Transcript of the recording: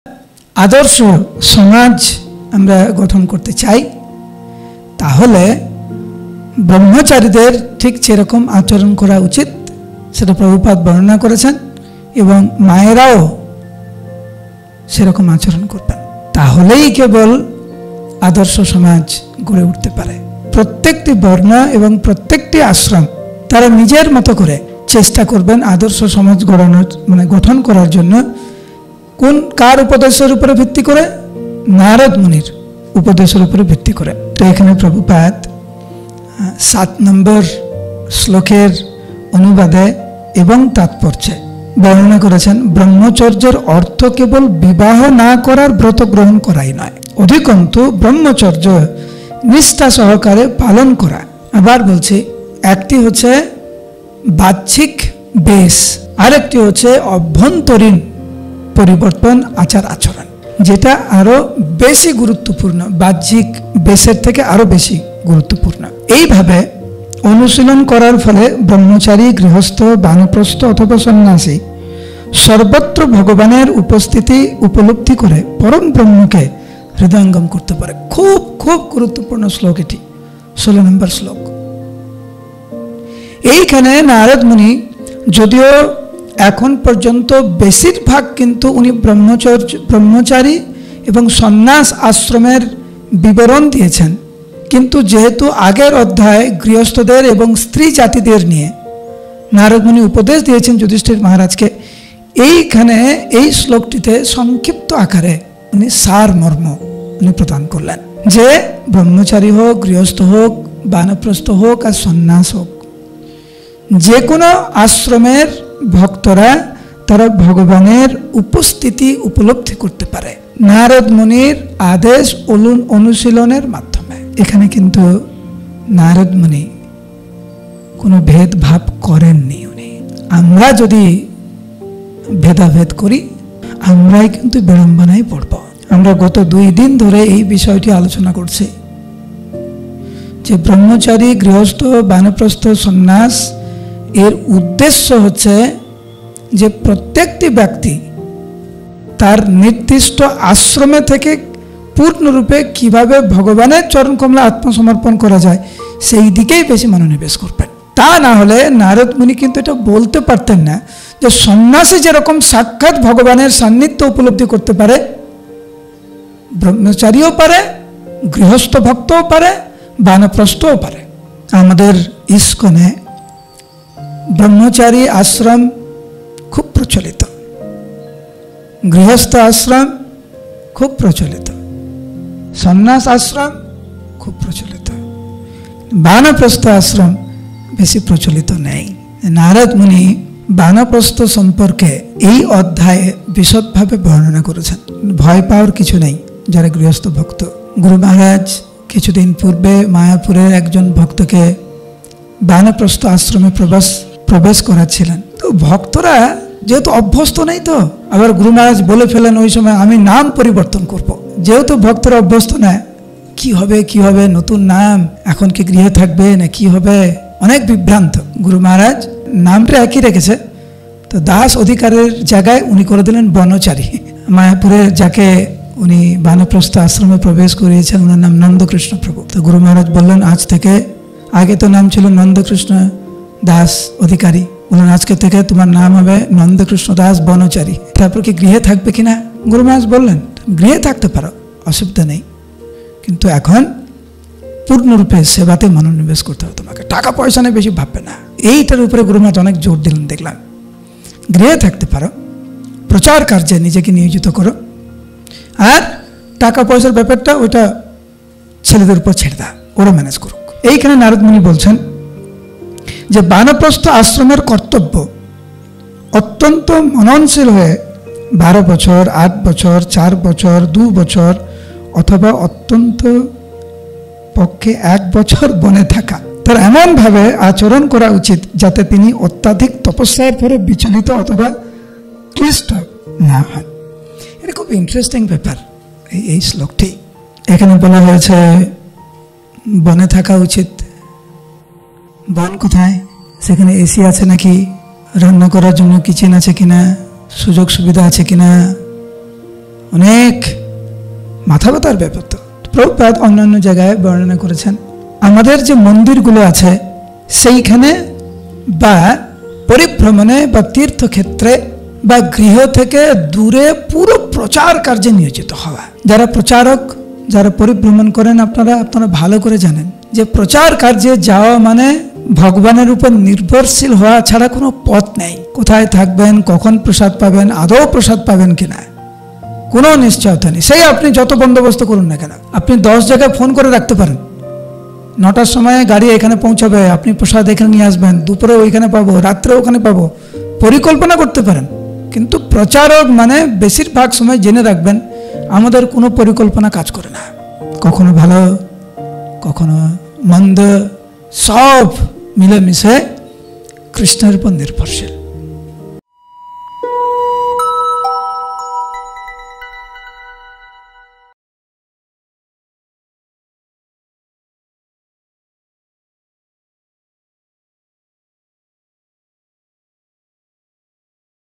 আদর্শ সমাজ আমরা গঠন করতে চাই, তাহলে ব্রহ্মচারীদের ঠিক যেরকম আচরণ করা উচিত সেটা প্রভুপাদ বর্ণনা করেছেন, এবং মায়েরাও সেরকম আচরণ করবেন। তাহলেই কেবল আদর্শ সমাজ গড়ে উঠতে পারে। প্রত্যেকটি বর্ণ এবং প্রত্যেকটি আশ্রম তারা নিজের মতো করে চেষ্টা করবেন আদর্শ সমাজ গড়ানোর গঠন করার জন্য। কার উপদেশের উপরে ভিত্তি করে? নারদ মুনির উপদেশের উপরে ভিত্তি করে। তো এখানে প্রভুপাদ 7 নম্বর শ্লোকের অনুবাদে এবং তাৎপর্যে বর্ণনা করেছেন, ব্রহ্মচর্যের অর্থ কেবল বিবাহ না করার ব্রত গ্রহণ করাই নয়, অধিকন্তু ব্রহ্মচর্য নিষ্ঠা সহকারে পালন করা। আবার বলছি, একটি হচ্ছে বাহ্যিক বেশ, আরেকটি হচ্ছে অভ্যন্তরীণ পরিবর্তন আচার আচরণ, যেটা আরো বেশি গুরুত্বপূর্ণ, বাহ্যিক বেশের থেকে আরো বেশি গুরুত্বপূর্ণ। এইভাবে অনুশীলন করার ফলে ব্রহ্মচারী, গৃহস্থ, বানপ্রস্থ অথবা সন্ন্যাসী সর্বত্র ভগবানের উপস্থিতি উপলব্ধি করে পরম ব্রহ্মকে হৃদয়ঙ্গম করতে পারে। খুব খুব গুরুত্বপূর্ণ শ্লোক এটি, 16 নম্বর শ্লোক। এইখানে নারদ মুনি যদিও এখন পর্যন্ত বেশিরভাগ কিন্তু উনি ব্রহ্মচারী এবং সন্ন্যাস আশ্রমের বিবরণ দিয়েছেন, কিন্তু যেহেতু আগের অধ্যায় গৃহস্থদের এবং স্ত্রী জাতিদের নিয়ে নারদ মুনি উপদেশ দিয়েছেন যুধিষ্ঠির মহারাজকে, এইখানে এই শ্লোকটিতে সংক্ষিপ্ত আকারে উনি সার মর্ম উনি প্রদান করলেন যে ব্রহ্মচারী হোক, গৃহস্থ হোক, বানপ্রস্থ হোক আর সন্ন্যাস হোক, যে কোনো আশ্রমের ভক্তরা তারা ভগবানের উপস্থিতি উপলব্ধি করতে পারে নারদ মুনির আদেশ অনুশীলনের মাধ্যমে। এখানে কিন্তু নারদ মুনি কোনো ভেদভাব করেননি। উনি, আমরা যদি ভেদাভেদ করি আমরাই কিন্তু বিড়ম্বনায় পড়ব। আমরা গত 2 দিন ধরে এই বিষয়টি আলোচনা করছি যে ব্রহ্মচারী, গৃহস্থ, বানপ্রস্থ, সন্ন্যাস এর উদ্দেশ্য হচ্ছে যে প্রত্যেকটি ব্যক্তি তার নির্দিষ্ট আশ্রমে থেকে পূর্ণরূপে কিভাবে ভগবানের চরণ কমলে আত্মসমর্পণ করা যায় সেই দিকেই বেশি মনোনিবেশ করবেন। তা না হলে নারদ মুনি কিন্তু এটা বলতে পারতেন না যে সন্ন্যাসী যেরকম সাক্ষাৎ ভগবানের সান্নিধ্য উপলব্ধি করতে পারে, ব্রহ্মচারীও পারে, গৃহস্থ ভক্তও পারে, বানপ্রস্থও পারে। আমাদের ইস্কনে ব্রহ্মচারী আশ্রম খুব প্রচলিত, গৃহস্থ আশ্রম খুব প্রচলিত, সন্ন্যাস আশ্রম খুব প্রচলিত, বানপ্রস্থ আশ্রম বেশি প্রচলিত নেই। নারদ মুনি বানপ্রস্থ সম্পর্কে এই অধ্যায়ে বিশদভাবে বর্ণনা করেছেন। ভয় পাওয়ার কিছু নেই যারা গৃহস্থ ভক্ত। গুরু মহারাজ কিছুদিন পূর্বে মায়াপুরের একজন ভক্তকে বানপ্রস্থ আশ্রমে প্রবেশ করাচ্ছিলেন। তো ভক্তরা যেহেতু অভ্যস্ত নেই, তো আবার গুরু মহারাজ বলে ফেলেন ওই সময় আমি নাম পরিবর্তন করব। যেহেতু ভক্তরা অভ্যস্ত না, কি হবে নতুন নাম, এখন কি গৃহে থাকবে না কি হবে, অনেক বিভ্রান্ত। গুরু মহারাজ নামটা একই রেখেছে, তো দাস অধিকারের জায়গায় উনি করে দিলেন বনচারী। মায়াপুরে যাকে উনি বানপ্রস্থ আশ্রমে প্রবেশ করিয়েছেন ওনার নাম নন্দকৃষ্ণ প্রভু। তো গুরু মহারাজ বললেন আজ থেকে, আগে তো নাম ছিল নন্দকৃষ্ণ দাস অধিকারী, বললেন আজকে থেকে তোমার নাম হবে নন্দকৃষ্ণ দাস বনচারী। তারপর কি গৃহে থাকবে কিনা? গুরু মহারাজ বললেন গৃহে থাকতে পারো, অসুবিধা নেই, কিন্তু এখন পূর্ণরূপে সেবাতে মনোনিবেশ করতে হবে তোমাকে, টাকা পয়সা নিয়ে বেশি ভাববে না। এইটার উপরে গুরু মহারাজ অনেক জোর দিলেন। দেখলাম গৃহে থাকতে পারো, প্রচার কার্যে নিজেকে নিয়োজিত করো, আর টাকা পয়সার ব্যাপারটা ওইটা ছেলেদের উপর ছেড়ে দাও, ওরা ম্যানেজ করুক। এইখানে নারদ মুনি বলছেন যে বানপ্রস্থ আশ্রমের কর্তব্য অত্যন্ত মননশীল হয়ে 12 বছর, 8 বছর, 4 বছর, 2 বছর অথবা অত্যন্ত পক্ষে 1 বছর বনে থাকা, তার এমনভাবে আচরণ করা উচিত যাতে তিনি অত্যাধিক তপস্যার ফলে বিচলিত অথবা ক্লিষ্ট না হন। এটা খুব ইন্টারেস্টিং ব্যাপার এই শ্লোকটি। এখানে বলা হয়েছে বনে থাকা উচিত। বন কোথায়? সেখানে এসি আছে নাকি, রান্না করার জন্য কিচেন আছে কিনা, সুযোগ সুবিধা আছে কিনা, অনেক মাথা ব্যথার ব্যাপার। তো প্রভুপাদ অন্যান্য জায়গায় বর্ণনা করেছেন আমাদের যে মন্দিরগুলো আছে সেইখানে বা পরিভ্রমণে বা তীর্থক্ষেত্রে বা গৃহ থেকে দূরে পুরো প্রচার কার্যে নিয়োজিত হওয়া। যারা প্রচারক, যারা পরিভ্রমণ করেন, আপনারা ভালো করে জানেন যে প্রচার কার্যে যাওয়া মানে ভগবানের উপর নির্ভরশীল হওয়া ছাড়া কোনো পথ নেই। কোথায় থাকবেন, কখন প্রসাদ পাবেন, আদৌ প্রসাদ পাবেন কিনা কোনো নিশ্চয়তা নেই। সেই আপনি যত বন্দোবস্ত করুন না কেন, আপনি 10 জায়গায় ফোন করে রাখতে পারেন, 9টার সময় গাড়ি এখানে পৌঁছাবে, আপনি প্রসাদ এখানে নিয়ে আসবেন, দুপুরে ওইখানে পাবো, রাত্রে ওখানে পাবো, পরিকল্পনা করতে পারেন। কিন্তু প্রচারক মানে বেশিরভাগ সময় জেনে রাখবেন আমাদের কোনো পরিকল্পনা কাজ করে না। কখনো ভালো, কখনো মন্দ, সব মিলেমিশে কৃষ্ণের উপর নির্ভরশীল।